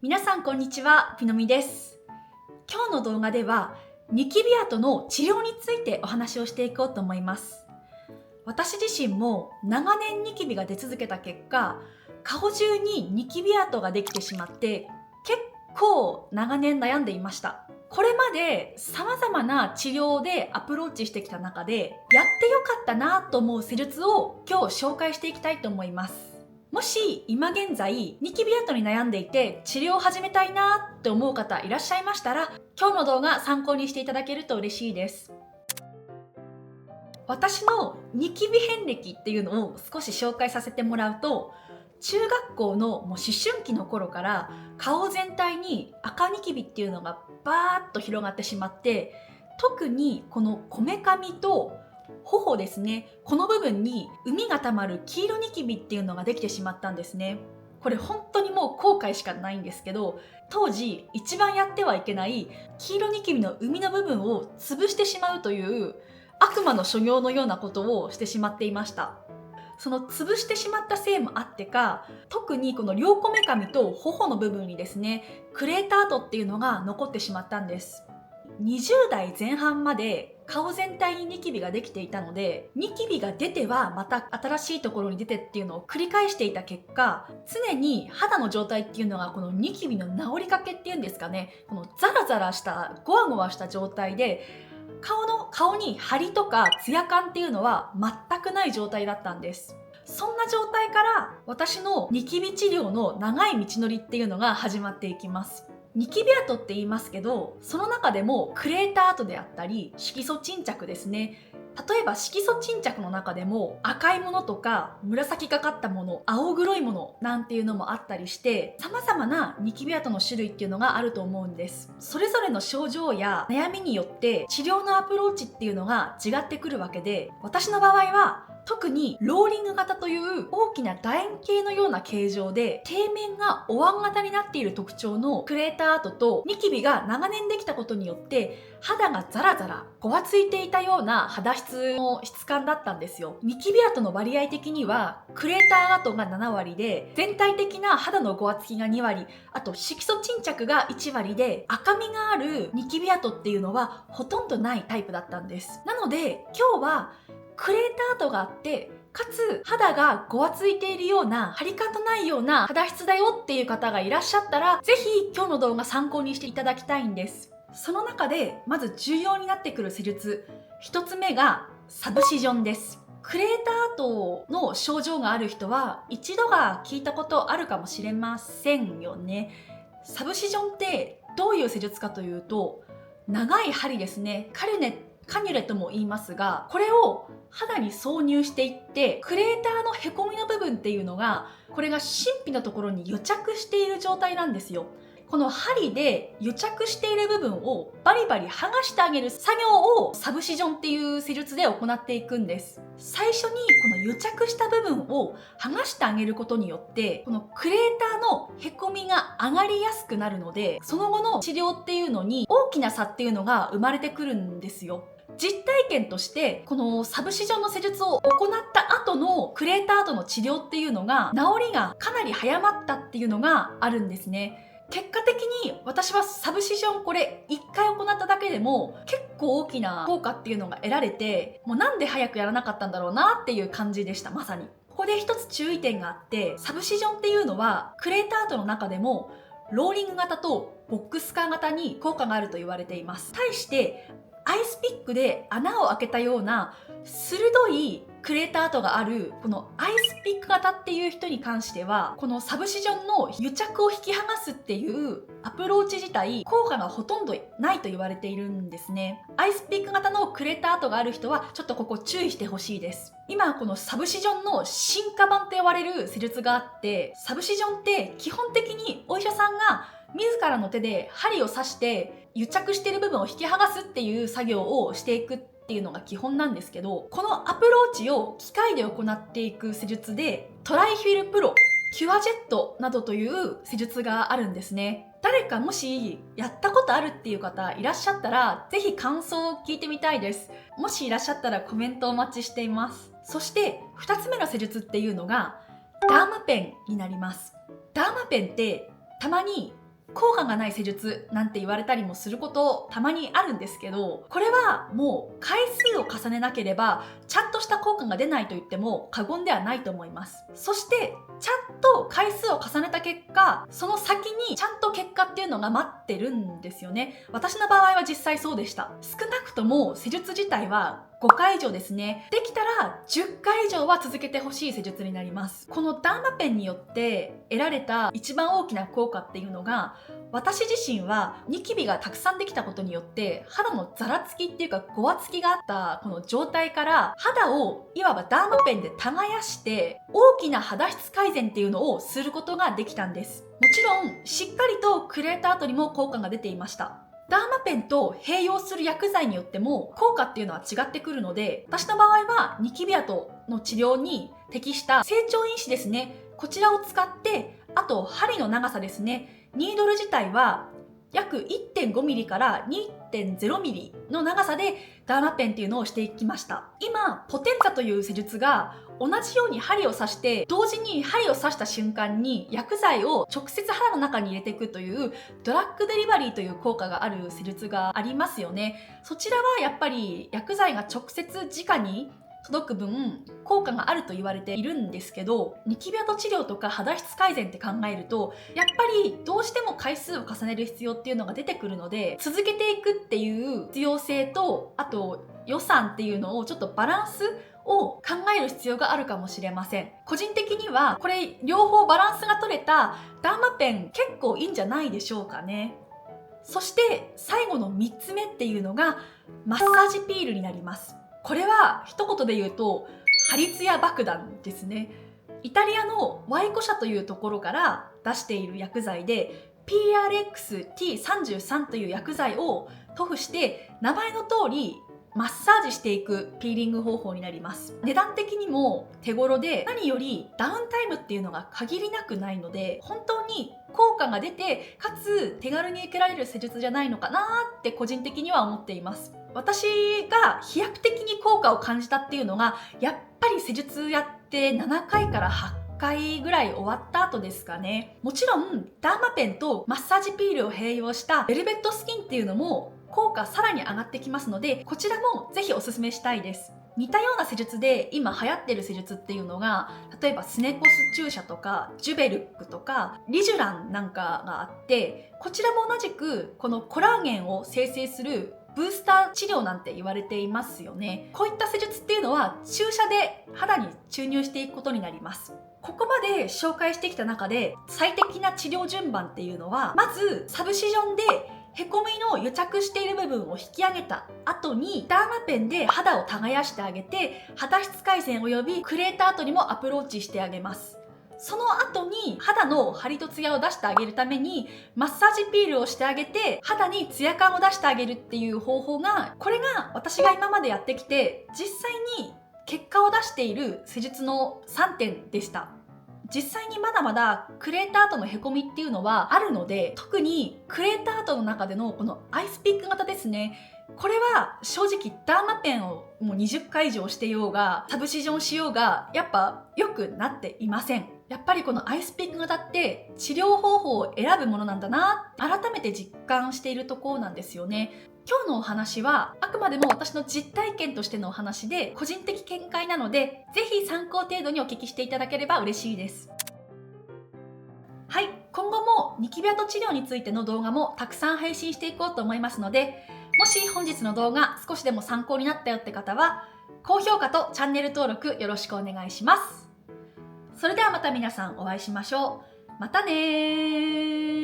皆さんこんにちは、ピノミです。今日の動画ではニキビ跡の治療についてお話をしていこうと思います。私自身も長年ニキビが出続けた結果、顔中にニキビ跡ができてしまって結構長年悩んでいました。これまで様々な治療でアプローチしてきた中でやってよかったなと思う施術を今日紹介していきたいと思います。もし今現在ニキビ跡に悩んでいて治療を始めたいなって思う方いらっしゃいましたら、今日の動画参考にしていただけると嬉しいです。私のニキビ遍歴っていうのを少し紹介させてもらうと、中学校の思春期の頃から顔全体に赤ニキビっていうのがバーッと広がってしまって、特にこのこめかみと頬ですね、この部分に膿がたまる黄色ニキビっていうのができてしまったんですね。これ本当にもう後悔しかないんですけど、当時一番やってはいけない黄色ニキビの膿の部分を潰してしまうという悪魔の所業のようなことをしてしまっていました。その潰してしまったせいもあってか、特にこの両こめかみと頬の部分にですね、クレーター跡っていうのが残ってしまったんです。20代前半まで顔全体にニキビができていたので、ニキビが出てはまた新しいところに出てっていうのを繰り返していた結果、常に肌の状態っていうのがこのニキビの治りかけっていうんですかね、このザラザラしたゴワゴワした状態で、顔に張りとかツヤ感っていうのは全くない状態だったんです。そんな状態から私のニキビ治療の長い道のりっていうのが始まっていきます。ニキビ跡って言いますけど、その中でもクレーター跡であったり色素沈着ですね。例えば色素沈着の中でも赤いものとか紫がかったもの、青黒いものなんていうのもあったりして、様々なニキビ跡の種類っていうのがあると思うんです。それぞれの症状や悩みによって治療のアプローチっていうのが違ってくるわけで、私の場合は特にローリング型という大きな楕円形のような形状で底面がお椀型になっている特徴のクレーター跡とニキビが長年できたことによって肌がザラザラごわついていたような肌質の質感だったんですよ。ニキビ跡の割合的にはクレーター跡が7割で、全体的な肌のごわつきが2割、あと色素沈着が1割で、赤みがあるニキビ跡っていうのはほとんどないタイプだったんです。なので今日はクレーター跡があってかつ肌がごわついているような張り感のないような肌質だよっていう方がいらっしゃったら、ぜひ今日の動画参考にしていただきたいんです。その中でまず重要になってくる施術、一つ目がサブシジョンです。クレーター跡の症状がある人は一度が聞いたことあるかもしれませんよね。サブシジョンってどういう施術かというと、長い針ですね、カニュレとも言いますが、これを肌に挿入していって、クレーターのへこみの部分っていうのが、これが真皮のところに癒着している状態なんですよ。この針で癒着している部分をバリバリ剥がしてあげる作業をサブシジョンっていう施術で行っていくんです。最初にこの癒着した部分を剥がしてあげることによって、このクレーターのへこみが上がりやすくなるので、その後の治療っていうのに大きな差っていうのが生まれてくるんですよ。実体験としてこのサブシジョンの施術を行った後のクレーター跡の治療っていうのが治りがかなり早まったっていうのがあるんですね。結果的に私はサブシジョンこれ1回行っただけでも結構大きな効果っていうのが得られて、もうなんで早くやらなかったんだろうなっていう感じでした。まさにここで一つ注意点があって、サブシジョンっていうのはクレーター跡の中でもローリング型とボックスカー型に効果があると言われています。対してアイスピックで穴を開けたような鋭いクレーター跡があるこのアイスピック型っていう人に関しては、このサブシジョンの癒着を引き剥がすっていうアプローチ自体効果がほとんどないと言われているんですね。アイスピック型のクレーター跡がある人はちょっとここ注意してほしいです。今このサブシジョンの進化版と呼ばれる施術があって、サブシジョンって基本的にお医者さんが自らの手で針を刺して癒着している部分を引き剥がすっていう作業をしていくっていうのが基本なんですけど、このアプローチを機械で行っていく施術でトライフィルプロ、キュアジェットなどという施術があるんですね。誰かもしやったことあるっていう方いらっしゃったら、ぜひ感想を聞いてみたいです。もしいらっしゃったらコメントお待ちしています。そして2つ目の施術っていうのがダーマペンになります。ダーマペンってたまに効果がない施術なんて言われたりもすることたまにあるんですけど、これはもう回数を重ねなければちゃんとした効果が出ないと言っても過言ではないと思います。そしてちゃんと回数を重ねた結果、その先にちゃんと結果っていうのが待ってるんですよね。私の場合は実際そうでした。少なくとも施術自体は5回以上ですね。できたら10回以上は続けてほしい施術になります。このダーマペンによって得られた一番大きな効果っていうのが、私自身はニキビがたくさんできたことによって肌のざらつきっていうかごわつきがあったこの状態から肌をいわばダーマペンで耕して大きな肌質改善っていうのをすることができたんです。もちろんしっかりとクレータ後にも効果が出ていました。ダーマペンと併用する薬剤によっても効果っていうのは違ってくるので、私の場合はニキビ跡の治療に適した成長因子ですね、こちらを使って、あと針の長さですね、ニードル自体は約 1.5mm から 2.0mm の長さでダーマペンっていうのをしていきました。今ポテンザという施術が同じように針を刺して同時に針を刺した瞬間に薬剤を直接肌の中に入れていくというドラッグデリバリーという効果がある施術がありますよね。そちらはやっぱり薬剤が直接直に届く分効果があると言われているんですけど、ニキビ跡治療とか肌質改善って考えるとやっぱりどうしても回数を重ねる必要っていうのが出てくるので、続けていくっていう必要性と、あと予算っていうのをちょっとバランスを考える必要があるかもしれません。個人的にはこれ両方バランスが取れたダーマペン結構いいんじゃないでしょうかね。そして最後の3つ目っていうのがマッサージピールになります。これは一言で言うとハリツヤ爆弾ですね。イタリアのワイコ社というところから出している薬剤で PRX-T33 という薬剤を塗布して名前の通りマッサージしていくピーリング方法になります。値段的にも手頃で、何よりダウンタイムっていうのが限りなくないので、本当に効果が出てかつ手軽に受けられる施術じゃないのかなって個人的には思っています。私が飛躍的に効果を感じたっていうのがやっぱり施術やって7回から8回ぐらい終わった後ですかね。もちろんダーマペンとマッサージピールを併用したベルベットスキンっていうのも効果さらに上がってきますので、こちらもぜひおすすめしたいです。似たような施術で今流行ってる施術っていうのが、例えばスネコス注射とかジュベルックとかリジュランなんかがあって、こちらも同じくこのコラーゲンを生成するブースター治療なんて言われていますよね。こういった施術っていうのは注射で肌に注入していくことになります。ここまで紹介してきた中で最適な治療順番っていうのは、まずサブシジョンでへこみの癒着している部分を引き上げた後にダーマペンで肌を耕してあげて、肌質改善及びクレーター後にもアプローチしてあげます。その後に肌の張りとツヤを出してあげるためにマッサージピールをしてあげて肌にツヤ感を出してあげるっていう方法が、これが私が今までやってきて実際に結果を出している施術の3点でした。実際にまだまだクレーター後のへこみっていうのはあるので、特にクレーター後の中でのこのアイスピック型ですね、これは正直ダーマペンをもう20回以上してようがサブシジョンしようがやっぱ良くなっていません。やっぱりこのアイスピック型って治療方法を選ぶものなんだな、改めて実感しているところなんですよね。今日のお話はあくまでも私の実体験としてのお話で個人的見解なので、ぜひ参考程度にお聞きしていただければ嬉しいです。はい、今後もニキビ跡治療についての動画もたくさん配信していこうと思いますので、もし本日の動画少しでも参考になったよって方は高評価とチャンネル登録よろしくお願いします。それではまた皆さんお会いしましょう。またねー。